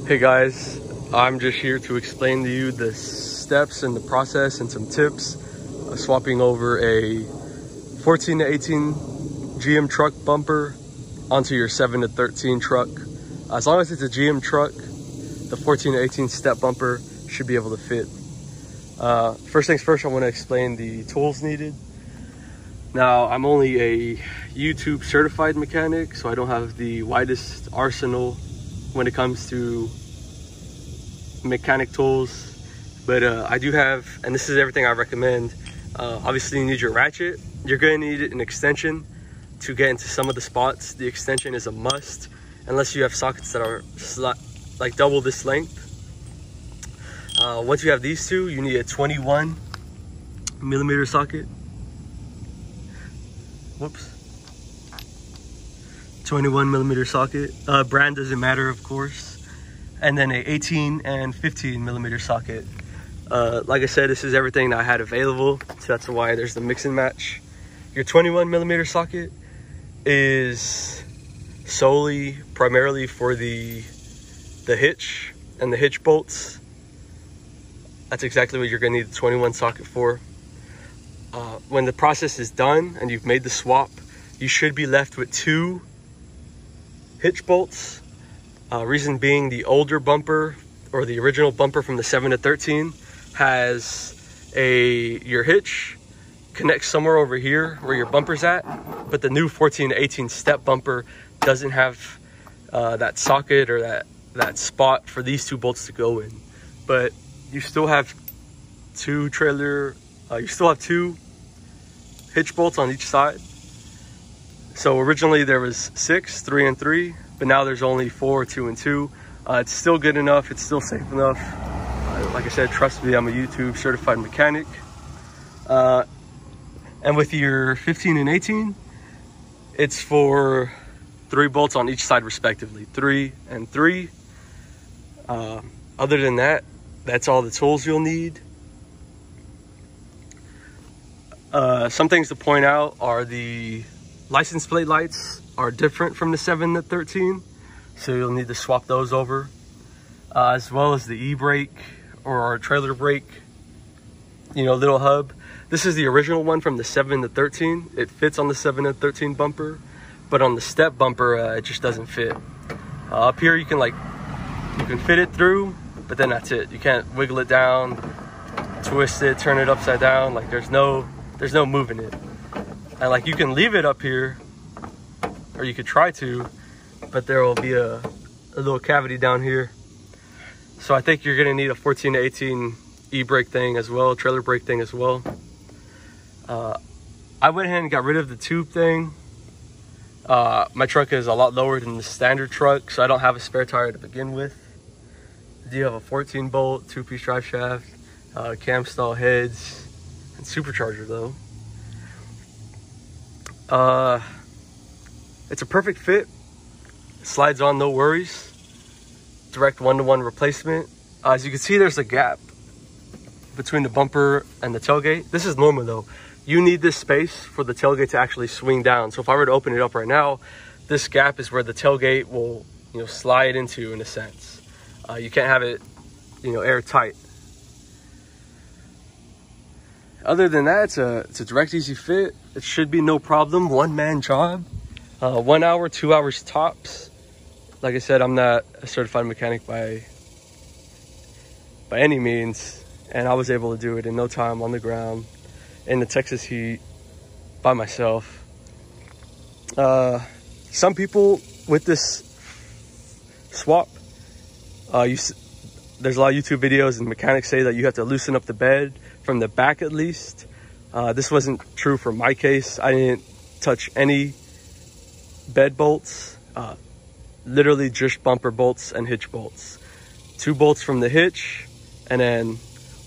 Hey guys, I'm just here to explain to you the steps and the process and some tips of swapping over a 14 to 18 GM truck bumper onto your 7 to 13 truck. As long as it's a GM truck, the 14 to 18 step bumper should be able to fit. First things first, I want to explain the tools needed. Now, I'm only a YouTube certified mechanic, so I don't have the widest arsenal when it comes to mechanic tools, but I do have, and this is everything I recommend. Obviously you need your ratchet. You're going to need an extension to get into some of the spots. The extension is a must unless you have sockets that are like double this length. Once you have these two, you need a 21 millimeter socket. 21 millimeter socket. Brand doesn't matter, of course. And then a 18 and 15 millimeter socket. Like I said, this is everything that I had available, so that's why there's the mix and match. Your 21 millimeter socket is primarily for the hitch and the hitch bolts. That's exactly what you're gonna need the 21 socket for. When the process is done and you've made the swap, you should be left with 2 hitch bolts. Reason being, the older bumper, or the original bumper from the 7 to 13, has your hitch connects somewhere over here where your bumper's at, but the new 14 to 18 step bumper doesn't have that socket or that spot for these 2 bolts to go in. But you still have 2 hitch bolts on each side. So originally there was 6, 3 and 3, but now there's only 4, 2 and 2. It's still good enough, it's still safe enough. Like I said, trust me, I'm a YouTube certified mechanic. And with your 15 and 18, it's for 3 bolts on each side respectively, 3 and 3. Other than that, that's all the tools you'll need. Some things to point out are the license plate lights are different from the 7 to 13, so you'll need to swap those over, as well as the e-brake or trailer brake, little hub. This is the original one from the 7 to 13. It fits on the 7 to 13 bumper, but on the step bumper, it just doesn't fit. Up here, you can fit it through, but then that's it. You can't wiggle it down, twist it, turn it upside down. Like there's no moving it. And you can leave it up here, or you could try to, but there will be a little cavity down here. So I think you're gonna need a 14 to 18 e-brake thing as well, trailer brake thing as well. I went ahead and got rid of the tube thing. My truck is a lot lower than the standard truck, so I don't have a spare tire to begin with. I do have a 14 bolt, 2-piece drive shaft, cam stall heads, and supercharger though. It's a perfect fit. It slides on, no worries. Direct 1-to-1 replacement. As you can see, there's a gap between the bumper and the tailgate. This is normal though. You need this space for the tailgate to actually swing down. So if I were to open it up right now, this gap is where the tailgate will, slide into, in a sense. You can't have it, airtight. Other than that, it's a direct, easy fit. It should be no problem. One-man job. 1 hour, 2 hours tops. Like I said, I'm not a certified mechanic by any means, and I was able to do it in no time on the ground in the Texas heat by myself. Some people with this swap, there's a lot of YouTube videos and mechanics say that you have to loosen up the bed from the back at least. This wasn't true for my case. I didn't touch any bed bolts, literally just bumper bolts and hitch bolts. 2 bolts from the hitch, and then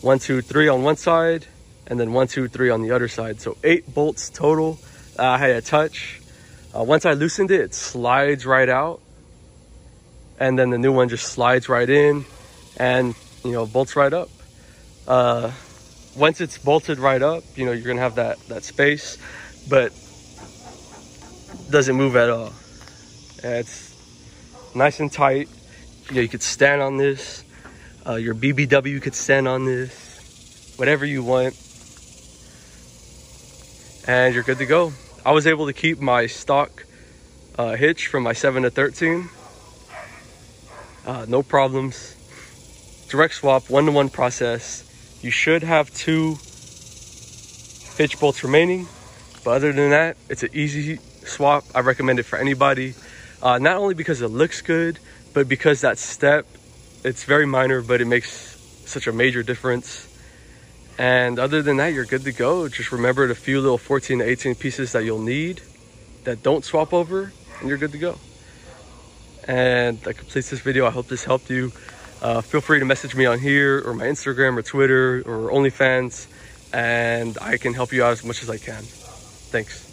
1, 2, 3 on one side, and then 1, 2, 3 on the other side. So 8 bolts total I had to touch. Once I loosened it, it slides right out, and then the new one just slides right in and bolts right up. Once it's bolted right up, you're gonna have that space, but doesn't move at all. It's nice and tight. You know, you could stand on this. Your BBW could stand on this. Whatever you want. And you're good to go. I was able to keep my stock hitch from my 7 to 13. No problems. Direct swap, 1-to-1 process. You should have 2 hitch bolts remaining, but other than that, it's an easy swap. I recommend it for anybody, not only because it looks good, but because that step, it's very minor, but it makes such a major difference. And other than that, you're good to go. Just remember the few little 14 to 18 pieces that you'll need that don't swap over, and you're good to go. And that completes this video. I hope this helped you. Feel free to message me on here or my Instagram or Twitter or OnlyFans, and I can help you out as much as I can. Thanks.